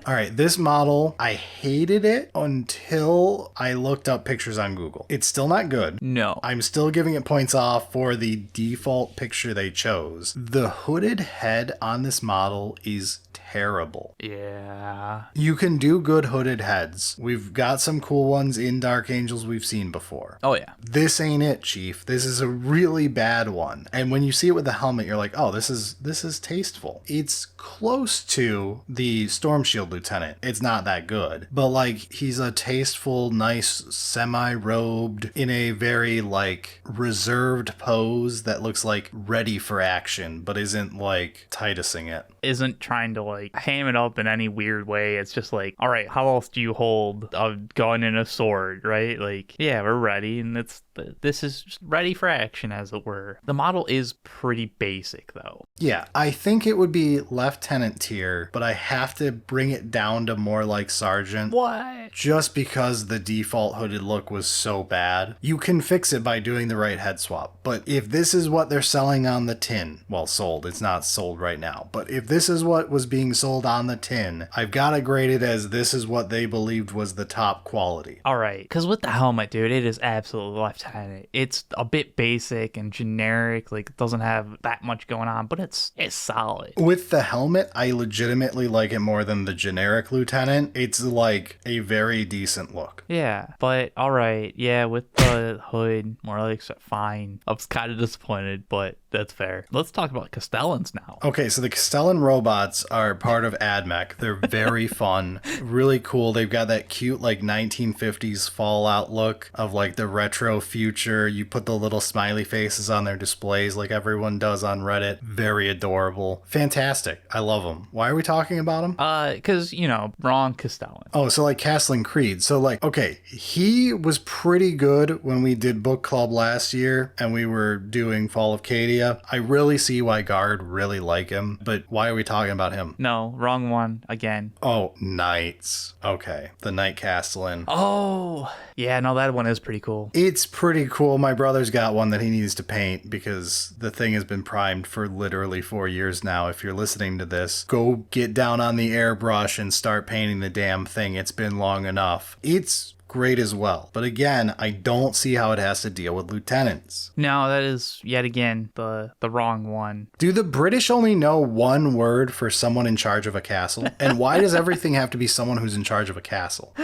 Speaker 1: All right, this model, I hated it until I looked up pictures on Google. It's still not good.
Speaker 2: No.
Speaker 1: I'm still giving it points off for the default picture they chose. The hooded head on this model is terrible.
Speaker 2: Yeah.
Speaker 1: You can do good hooded heads. We've got some cool ones in Dark Angels we've seen before.
Speaker 2: Oh, yeah.
Speaker 1: This ain't it, Chief. This is a really bad one. And when you see it with the helmet, you're like, oh, this is tasteful. It's close to the Storm Shield Lieutenant. It's not that good. But, like, he's a tasteful, nice, semi-robed, in a very, like, reserved pose that looks like ready for action, but isn't, like, Titusing it.
Speaker 2: Isn't trying to, like, ham it up in any weird way. It's just like, all right, how else do you hold a gun and a sword, right? Like, yeah, we're ready, and this is just ready for action, as it were. The model is pretty basic, though.
Speaker 1: Yeah, I think it would be Lieutenant tier, but I have to bring it down to more like Sergeant.
Speaker 2: What?
Speaker 1: Just because the default hooded look was so bad. You can fix it by doing the right head swap, but if this is what they're selling on the tin, well, sold, it's not sold right now, but if this is what was being sold on the tin, I've got to grade it as this is what they believed was the top quality.
Speaker 2: All right, because with the helmet, dude, it is absolutely Lieutenant. It's a bit basic and generic, like, it doesn't have that much going on, but it's solid.
Speaker 1: With the helmet, I legitimately like it more than the generic Lieutenant. It's like a very decent look.
Speaker 2: Yeah, but all right, yeah, with the hood, more like fine. I was kind of disappointed, but that's fair. Let's talk about Castellans now.
Speaker 1: Okay, so the Castellan Castellan robots are part of AdMech. They're very fun, really cool. They've got that cute like 1950s Fallout look of like the retro future. You put the little smiley faces on their displays like everyone does on Reddit. Very adorable. Fantastic. I love them. Why are we talking about them?
Speaker 2: Because, wrong Castellan.
Speaker 1: Oh, so like Castellan Creed. So like, okay, he was pretty good when we did book club last year and we were doing Fall of Cadia. I really see why Guard really like him, but why are we talking about him?
Speaker 2: No, wrong one again.
Speaker 1: Oh, Knights. Okay, the Knight Castellan.
Speaker 2: Oh, yeah, no, that one is pretty cool.
Speaker 1: It's pretty cool. My brother's got one that he needs to paint because the thing has been primed for literally 4 years now. If you're listening to this, go get down on the airbrush and start painting the damn thing. It's been long enough. It's great as well. But again, I don't see how it has to deal with lieutenants.
Speaker 2: No, that is yet again the wrong one.
Speaker 1: Do the British only know one word for someone in charge of a castle? And why does everything have to be someone who's in charge of a castle?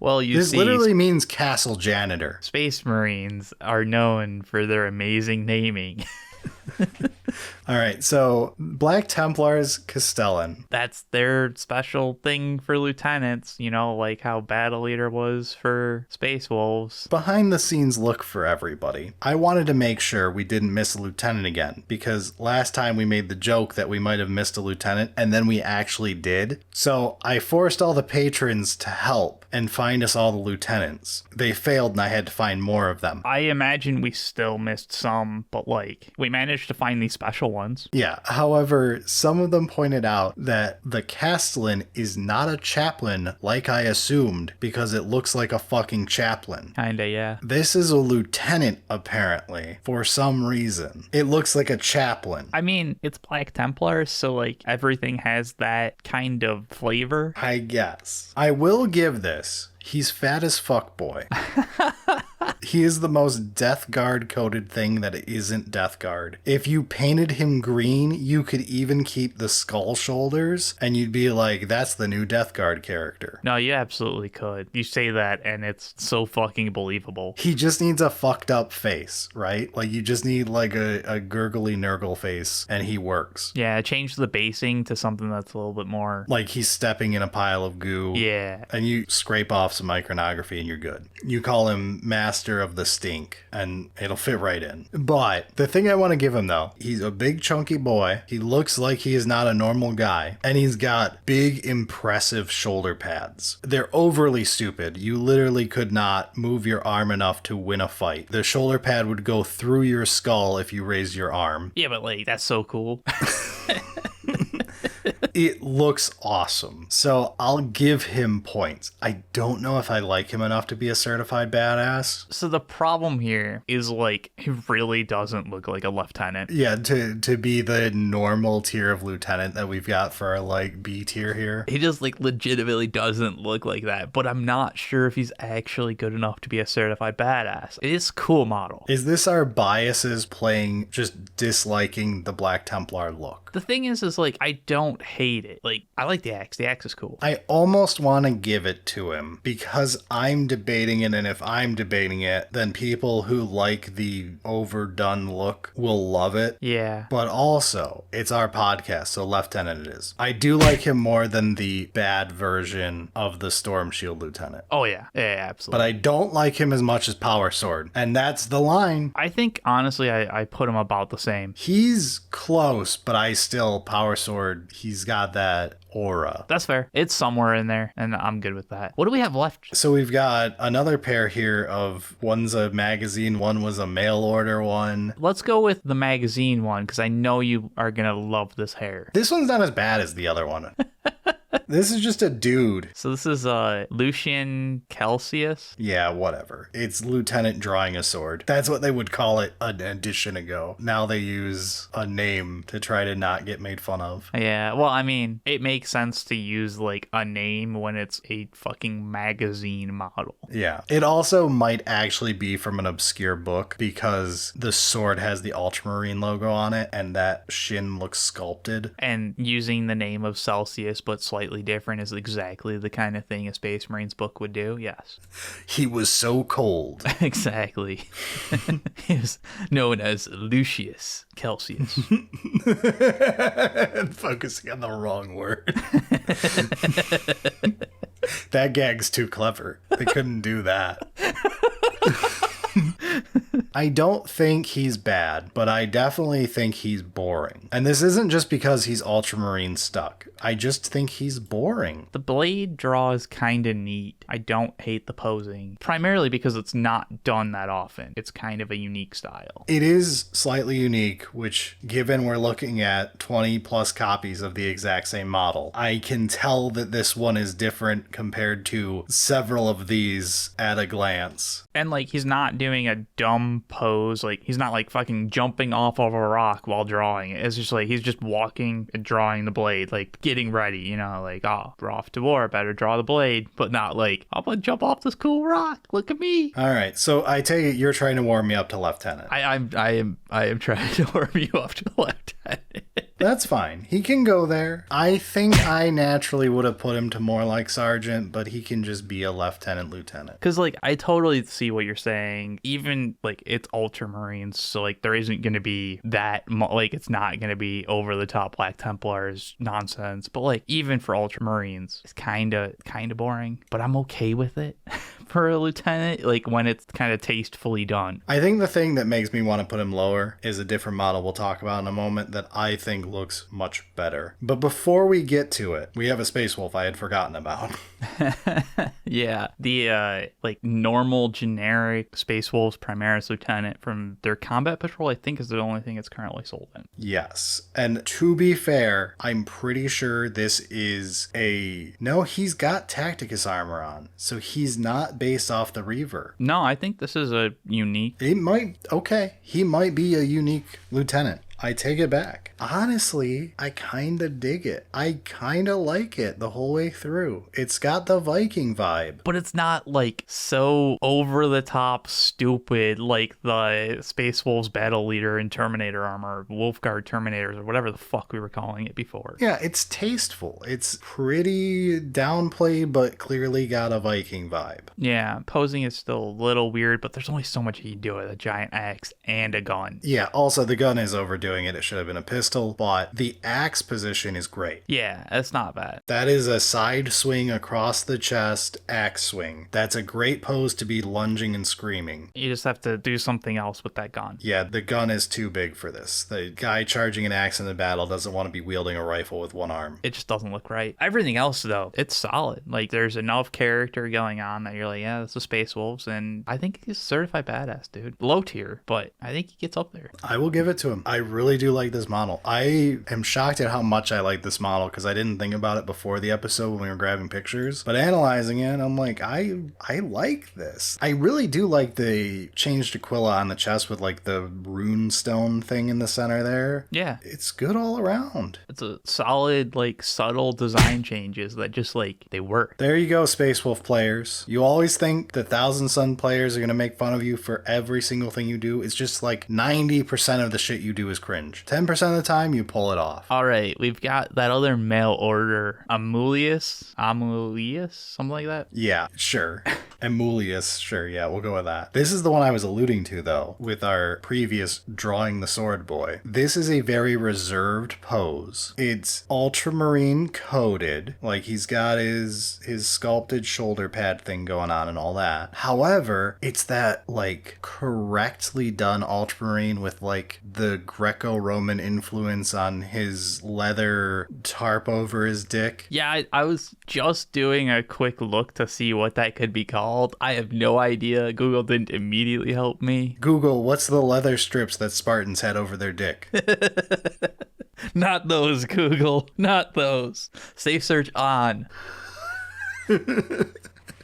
Speaker 2: Well,
Speaker 1: this literally means castle janitor.
Speaker 2: Space Marines are known for their amazing naming.
Speaker 1: All right, so Black Templars, Castellan.
Speaker 2: That's their special thing for lieutenants, like how Battle Leader was for Space Wolves.
Speaker 1: Behind the scenes look for everybody. I wanted to make sure we didn't miss a lieutenant again, because last time we made the joke that we might have missed a lieutenant, and then we actually did. So I forced all the patrons to help and find us all the lieutenants. They failed and I had to find more of them.
Speaker 2: I imagine we still missed some, but we managed to find these special ones.
Speaker 1: Yeah, however, some of them pointed out that the Castellan is not a chaplain like I assumed because it looks like a fucking chaplain.
Speaker 2: Kinda, yeah.
Speaker 1: This is a lieutenant, apparently, for some reason. It looks like a chaplain.
Speaker 2: I mean, it's Black Templars, so everything has that kind of flavor.
Speaker 1: I guess. I will give this. He's fat as fuck, boy. He is the most Death Guard coded thing that isn't Death Guard. If you painted him green, you could even keep the skull shoulders, and you'd be like, that's the new Death Guard character.
Speaker 2: No, you absolutely could. You say that, and it's so fucking believable.
Speaker 1: He just needs a fucked up face, right? You just need a gurgly nurgle face, and he works.
Speaker 2: Yeah, change the basing to something that's a little bit more...
Speaker 1: he's stepping in a pile of goo.
Speaker 2: Yeah.
Speaker 1: And you scrape off some iconography, and you're good. You call him Master of the Stink, and it'll fit right in. But the thing I want to give him, though, he's a big chunky boy. He looks like he is not a normal guy, and he's got big impressive shoulder pads. They're overly stupid. You literally could not move your arm enough to win a fight. The shoulder pad would go through your skull if you raised your arm.
Speaker 2: Yeah, but that's so cool.
Speaker 1: It looks awesome. So I'll give him points. I don't know if I like him enough to be a certified badass.
Speaker 2: So the problem here is he really doesn't look like a lieutenant.
Speaker 1: Yeah, to be the normal tier of lieutenant that we've got for our B tier here.
Speaker 2: He just legitimately doesn't look like that, but I'm not sure if he's actually good enough to be a certified badass. It is a cool model.
Speaker 1: Is this our biases playing just disliking the Black Templar look?
Speaker 2: The thing is I don't hate it. I like the axe. The axe is cool.
Speaker 1: I almost want to give it to him because I'm debating it, and if I'm debating it, then people who like the overdone look will love it.
Speaker 2: Yeah.
Speaker 1: But also, it's our podcast, so Lieutenant it is. I do like him more than the bad version of the Storm Shield Lieutenant.
Speaker 2: Oh, yeah. Yeah, absolutely.
Speaker 1: But I don't like him as much as Powersword, and that's the line.
Speaker 2: I think, honestly, I put him about the same.
Speaker 1: He's close, but I still, Powersword, he's got that aura.
Speaker 2: That's fair. It's somewhere in there, and I'm good with that. What do we have left?
Speaker 1: So we've got another pair here of one's a magazine, one was a mail order one.
Speaker 2: Let's go with the magazine one, because I know you are going to love this hair.
Speaker 1: This one's not as bad as the other one. This is just a dude.
Speaker 2: So this is Lucian Calsius?
Speaker 1: Yeah, whatever. It's Lieutenant drawing a sword. That's what they would call it an edition ago. Now they use a name to try to not get made fun of.
Speaker 2: Yeah, well, I mean, it makes sense to use a name when it's a fucking magazine model.
Speaker 1: Yeah. It also might actually be from an obscure book because the sword has the Ultramarine logo on it and that shin looks sculpted.
Speaker 2: And using the name of Celsius, but slightly slightly different is exactly the kind of thing a Space Marines book would do. Yes.
Speaker 1: He was so cold.
Speaker 2: Exactly. He was known as Lucius Calsius.
Speaker 1: Focusing on the wrong word. That gag's too clever. They couldn't do that. I don't think he's bad, but I definitely think he's boring. And this isn't just because he's Ultramarine stuck. I just think he's boring.
Speaker 2: The blade draw is kind of neat. I don't hate the posing, primarily because it's not done that often. It's kind of a unique style.
Speaker 1: It is slightly unique, which, given we're looking at 20 plus copies of the exact same model, I can tell that this one is different compared to several of these at a glance.
Speaker 2: And, like, he's not doing a dumb pose. Like, he's not, like, fucking jumping off of a rock while drawing it. It's just, like, he's just walking and drawing the blade, like, getting ready, you know, like, oh, we're off to war, better draw the blade. But not, like, I'm gonna jump off this cool rock. Look at me.
Speaker 1: All right, so I take it you're trying to warm me up to Lieutenant.
Speaker 2: I am trying to warm you up to Lieutenant.
Speaker 1: That's fine. He can go there. I think I naturally would have put him to more like Sergeant, but he can just be a Lieutenant.
Speaker 2: Because, like, I totally see what you're saying. Even, like, it's Ultramarines, so, like, there isn't going to be that, like, it's not going to be over-the-top Black Templars nonsense. But, like, even for Ultramarines, it's kind of boring. But I'm okay with it for a Lieutenant, like, when it's kind of tastefully done.
Speaker 1: I think the thing that makes me want to put him lower is a different model we'll talk about in a moment that I think looks much better. But before we get to it, we have a Space Wolf I had forgotten about.
Speaker 2: Yeah, the like normal generic Space Wolves Primaris Lieutenant from their Combat Patrol, I think, is the only thing it's currently sold in.
Speaker 1: Yes, and to be fair, I'm pretty sure this is no, he's got Tacticus armor on, so he's not based off the Reiver.
Speaker 2: No, I think this is a unique.
Speaker 1: He might be a unique Lieutenant. I take it back. Honestly, I kind of dig it. I kind of like it the whole way through. It's got the Viking vibe.
Speaker 2: But it's not, like, so over-the-top stupid like the Space Wolves Battle Leader in Terminator armor, Wolfguard Terminators, or whatever the fuck we were calling it before.
Speaker 1: Yeah, it's tasteful. It's pretty downplayed, but clearly got a Viking vibe.
Speaker 2: Yeah, posing is still a little weird, but there's only so much you can do with a giant axe and a gun.
Speaker 1: Yeah, also the gun is overdue. It should have been a pistol, but the axe position is great.
Speaker 2: Yeah, it's not bad.
Speaker 1: That is a side swing across the chest axe swing. That's a great pose to be lunging and screaming.
Speaker 2: You just have to do something else with that gun.
Speaker 1: Yeah, the gun is too big for this. The guy charging an axe in the battle doesn't want to be wielding a rifle with one arm.
Speaker 2: It just doesn't look right. Everything else, though, it's solid. Like, there's enough character going on that you're like, yeah, that's the Space Wolves, and I think he's a certified badass, dude. Low tier, but I think he gets up there.
Speaker 1: I will give it to him. I really do like this model. I am shocked at how much I like this model because I didn't think about it before the episode when we were grabbing pictures. But analyzing it, I'm like, I like this. I really do like the changed Aquila on the chest with like the rune stone thing in the center there.
Speaker 2: Yeah.
Speaker 1: It's good all around.
Speaker 2: It's a solid, like, subtle design changes that just, like, they work.
Speaker 1: There you go, Space Wolf players. You always think the Thousand Sun players are going to make fun of you for every single thing you do. It's just like 90% of the shit you do is cringe. 10% of the time, you pull it off.
Speaker 2: All right, we've got that other mail order, Amulius, something like that.
Speaker 1: Yeah, sure. Amulius, sure, yeah, we'll go with that. This is the one I was alluding to, though, with our previous Drawing the Sword Boy. This is a very reserved pose. It's ultramarine coded, like he's got his sculpted shoulder pad thing going on and all that. However, it's that, like, correctly done ultramarine with, like, the Greco-Roman influence on his leather tarp over his dick.
Speaker 2: Yeah, I was just doing a quick look to see what that could be called. I have no idea. Google didn't immediately help me.
Speaker 1: Google, what's the leather strips that Spartans had over their dick?
Speaker 2: Not those, Google. Not those. Safe search on.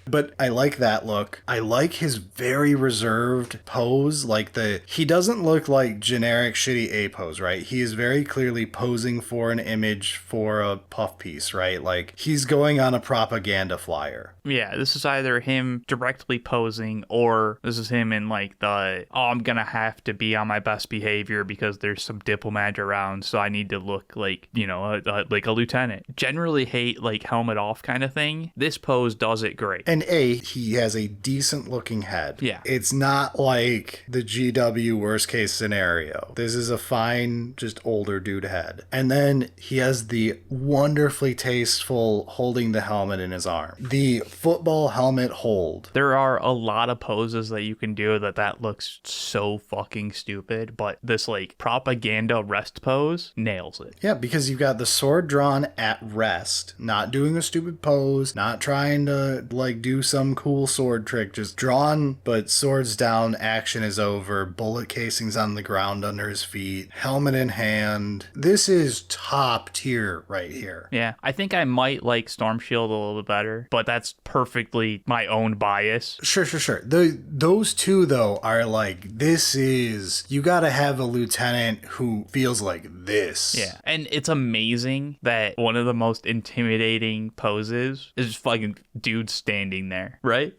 Speaker 1: But I like that look. I like his very reserved pose. Like he doesn't look like generic shitty A pose, right? He is very clearly posing for an image for a puff piece, right? Like he's going on a propaganda flyer.
Speaker 2: Yeah, this is either him directly posing or this is him in like I'm gonna have to be on my best behavior because there's some diplomat around, so I need to look like, like a lieutenant. Generally hate like helmet off kind of thing. This pose does it great.
Speaker 1: And he has a decent looking head.
Speaker 2: Yeah.
Speaker 1: It's not like the GW worst case scenario. This is a fine, just older dude head. And then he has the wonderfully tasteful holding the helmet in his arm. The football helmet hold.
Speaker 2: There are a lot of poses that you can do that looks so fucking stupid, but this like propaganda rest pose nails it.
Speaker 1: Yeah, because you've got the sword drawn at rest, not doing a stupid pose, not trying to like do some cool sword trick, just drawn, but swords down, action is over, bullet casings on the ground under his feet, helmet in hand. This is top tier right here.
Speaker 2: Yeah, I think I might like Storm Shield a little bit better, but that's perfectly my own bias.
Speaker 1: Sure. Those two, though, are like, you gotta have a lieutenant who feels like this.
Speaker 2: Yeah, and it's amazing that one of the most intimidating poses is just fucking dude standing there, right?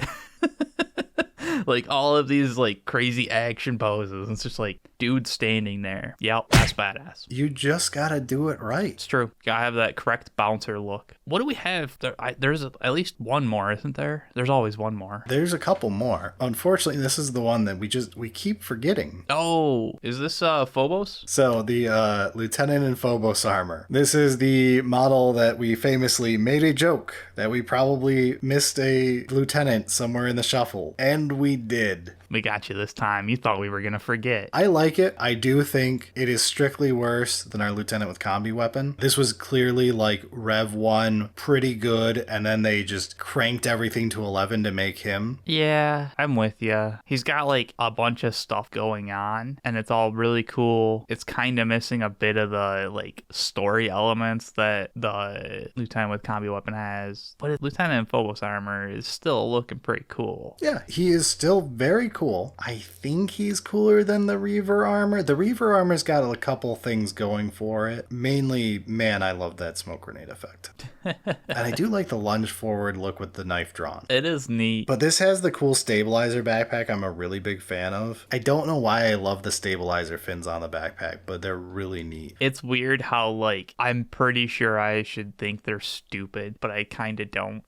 Speaker 2: Like all of these like crazy action poses. It's just like dude standing there. Yep, that's badass.
Speaker 1: You just gotta do it right.
Speaker 2: It's true. Gotta have that correct bouncer look. What do we have? There's at least one more, isn't there? There's always one more.
Speaker 1: There's a couple more. Unfortunately, this is the one that we keep forgetting.
Speaker 2: Oh, is this Phobos?
Speaker 1: So the Lieutenant in Phobos armor. This is the model that we famously made a joke that we probably missed a lieutenant somewhere in the shuffle. And we did.
Speaker 2: We got you this time. You thought we were going to forget.
Speaker 1: I like it. I do think it is strictly worse than our Lieutenant with Combi-Weapon. This was clearly like Rev 1, pretty good, and then they just cranked everything to 11 to make him.
Speaker 2: Yeah, I'm with you. He's got like a bunch of stuff going on, and it's all really cool. It's kind of missing a bit of the like story elements that the Lieutenant with Combi-Weapon has. But Lieutenant in Phobos armor is still looking pretty cool.
Speaker 1: Yeah, he is still very cool. I think he's cooler than the Reiver armor. The Reiver armor's got a couple things going for it. Mainly, man, I love that smoke grenade effect. And I do like the lunge forward look with the knife drawn.
Speaker 2: It is neat.
Speaker 1: But this has the cool stabilizer backpack I'm a really big fan of. I don't know why I love the stabilizer fins on the backpack, but they're really neat.
Speaker 2: It's weird how, like, I'm pretty sure I should think they're stupid, but I kind of don't.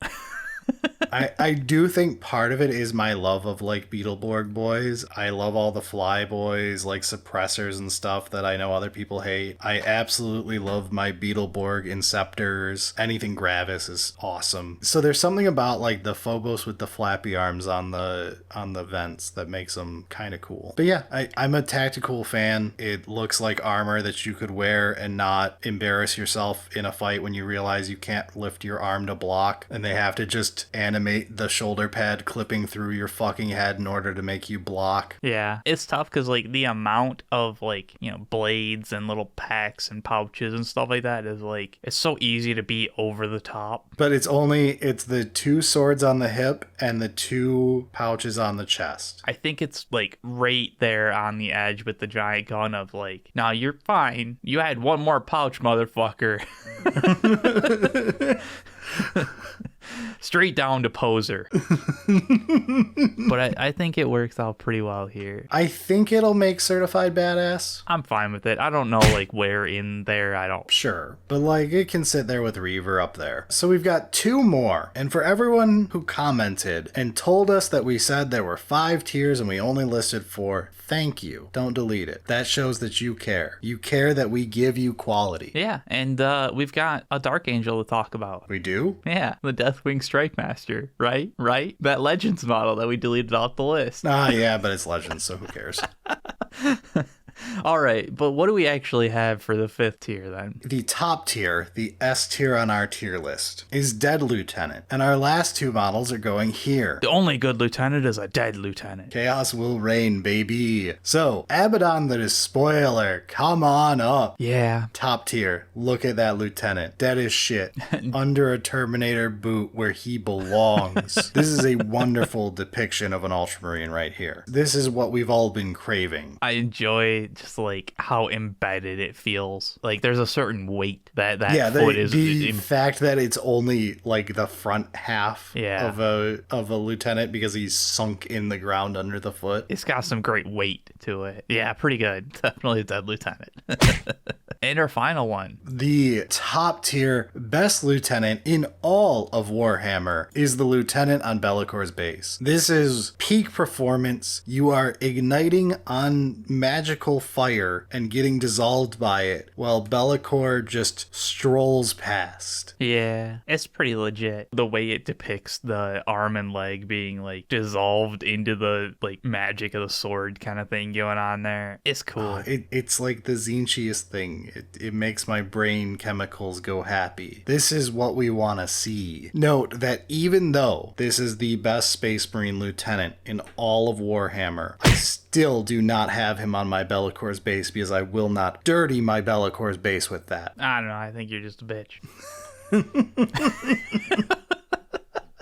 Speaker 1: I do think part of it is my love of like Beetleborg boys. I love all the fly boys, like suppressors and stuff that I know other people hate. I absolutely love my Beetleborg Inceptors. Anything Gravis is awesome. So there's something about like the Phobos with the flappy arms on the vents that makes them kind of cool. But yeah, I'm a tactical fan. It looks like armor that you could wear and not embarrass yourself in a fight when you realize you can't lift your arm to block and they have to just animate the shoulder pad clipping through your fucking head in order to make you block.
Speaker 2: Yeah, it's tough because like the amount of like, blades and little packs and pouches and stuff like that is like, it's so easy to be over the top.
Speaker 1: But it's the 2 swords on the hip and the 2 pouches on the chest.
Speaker 2: I think it's like right there on the edge with the giant gun of like, nah, you're fine. You had one more pouch, motherfucker. Straight down to poser. But I think it works out pretty well here.
Speaker 1: I think it'll make certified badass.
Speaker 2: I'm fine with it. I don't know like where in there I don't.
Speaker 1: Sure, but like it can sit there with Reiver up there. So we've got 2 more. And for everyone who commented and told us that we said there were 5 tiers and we only listed 4, thank you. Don't delete it. That shows that you care. You care that we give you quality.
Speaker 2: Yeah, and we've got a Dark Angel to talk about.
Speaker 1: We do?
Speaker 2: Yeah, the Deathwing Strike Master, right? That Legends model that we deleted off the list.
Speaker 1: Yeah, but it's Legends, so who cares?
Speaker 2: All right, but what do we actually have for the 5th tier then?
Speaker 1: The top tier, the S tier on our tier list, is Dead Lieutenant. And our last 2 models are going here.
Speaker 2: The only good lieutenant is a dead lieutenant.
Speaker 1: Chaos will reign, baby. So, Abaddon the Despoiler, come on up.
Speaker 2: Yeah.
Speaker 1: Top tier, look at that lieutenant. Dead as shit. Under a Terminator boot where he belongs. This is a wonderful depiction of an Ultramarine right here. This is what we've all been craving.
Speaker 2: I enjoy just like how embedded it feels. Like there's a certain weight that foot is.
Speaker 1: The fact that it's only like the front half
Speaker 2: Yeah.
Speaker 1: of a lieutenant because he's sunk in the ground under the foot.
Speaker 2: It's got some great weight to it. Yeah, pretty good. Definitely a dead lieutenant. And our final one.
Speaker 1: The top tier best lieutenant in all of Warhammer is the lieutenant on Be'lakor's base. This is peak performance. You are igniting on magical fire and getting dissolved by it while Be'lakor just strolls past.
Speaker 2: Yeah, it's pretty legit. The way it depicts the arm and leg being like dissolved into the like magic of the sword kind of thing going on there. It's cool.
Speaker 1: It's like the zinchiest thing. It makes my brain chemicals go happy. This is what we want to see. Note that even though this is the best Space Marine lieutenant in all of Warhammer, I still do not have him on my Be'lakor's base because I will not dirty my Be'lakor's base with that.
Speaker 2: I don't know. I think you're just a bitch.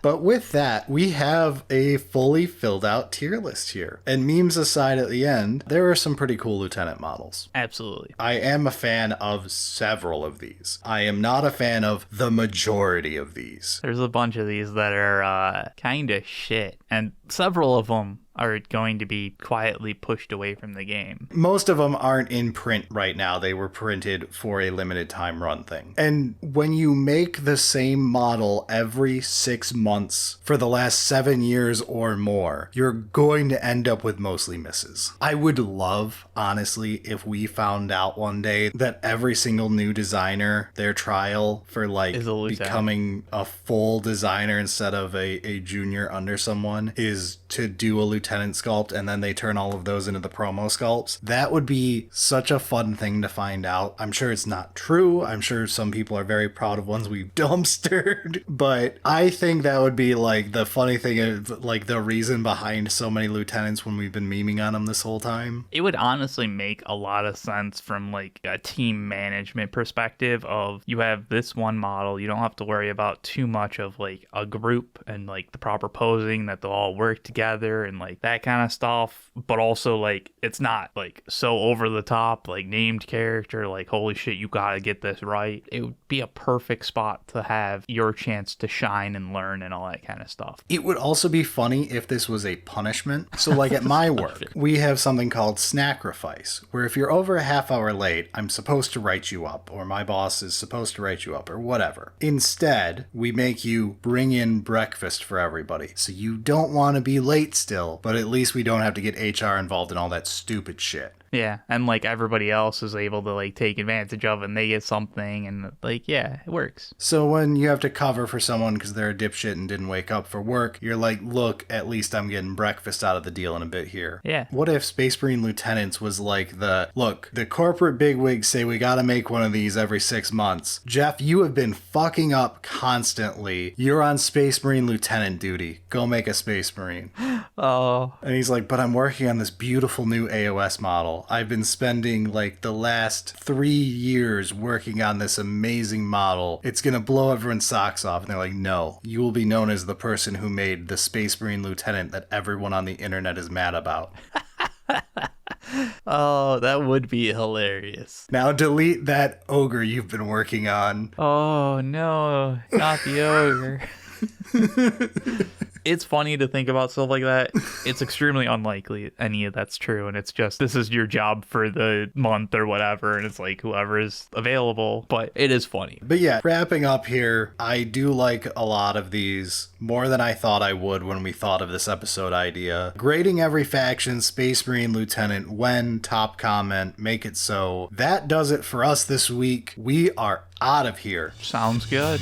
Speaker 1: But with that, we have a fully filled out tier list here. And memes aside at the end, there are some pretty cool lieutenant models.
Speaker 2: Absolutely.
Speaker 1: I am a fan of several of these. I am not a fan of the majority of these.
Speaker 2: There's a bunch of these that are kind of shit. And several of them are going to be quietly pushed away from the game.
Speaker 1: Most of them aren't in print right now. They were printed for a limited time run thing. And when you make the same model every 6 months for the last 7 years or more, you're going to end up with mostly misses. I would love, honestly, if we found out one day that every single new designer, their trial for like becoming a full designer instead of a junior under someone is to do a lieutenant sculpt, and then they turn all of those into the promo sculpts. That would be such a fun thing to find out. I'm sure it's not true. I'm sure some people are very proud of ones we've dumpstered, but I think that would be like the funny thing of like the reason behind so many lieutenants when we've been memeing on them this whole time.
Speaker 2: It would honestly make a lot of sense from like a team management perspective of you have this one model, you don't have to worry about too much of like a group and like the proper posing that they'll all work together and like that kind of stuff, but also like it's not like so over the top like named character like holy shit you gotta get this right. It would be a perfect spot to have your chance to shine and learn and all that kind of stuff.
Speaker 1: It would also be funny if this was a punishment. So like at my work we have something called Snacrifice, where if you're over a half hour late I'm supposed to write you up, or my boss is supposed to write you up, or whatever. Instead we make you bring in breakfast for everybody, so you don't want to be late still, but at least we don't have to get HR involved in all that stupid shit.
Speaker 2: Yeah, and like everybody else is able to like take advantage of it and they get something and like, yeah, it works.
Speaker 1: So when you have to cover for someone because they're a dipshit and didn't wake up for work, you're like, look, at least I'm getting breakfast out of the deal in a bit here.
Speaker 2: Yeah.
Speaker 1: What if Space Marine Lieutenants was like look, the corporate bigwigs say we gotta make one of these every 6 months. Jeff, you have been fucking up constantly. You're on Space Marine Lieutenant duty. Go make a Space Marine.
Speaker 2: Oh.
Speaker 1: And he's like, but I'm working on this beautiful new AOS model. I've been spending like the last 3 years working on this amazing model. It's gonna blow everyone's socks off. And they're like, no, you will be known as the person who made the Space Marine Lieutenant that everyone on the internet is mad about.
Speaker 2: Oh, that would be hilarious.
Speaker 1: Now delete that ogre you've been working on.
Speaker 2: Oh no, not the ogre. It's funny to think about stuff like that. It's extremely unlikely any of that's true, and it's just this is your job for the month or whatever, and it's like whoever is available, but it is funny.
Speaker 1: But yeah, wrapping up here, I do like a lot of these more than I thought I would when we thought of this episode idea. Grading every faction, Space Marine Lieutenant, when, top comment, make it so. That does it for us this week. We are out of here.
Speaker 2: Sounds good.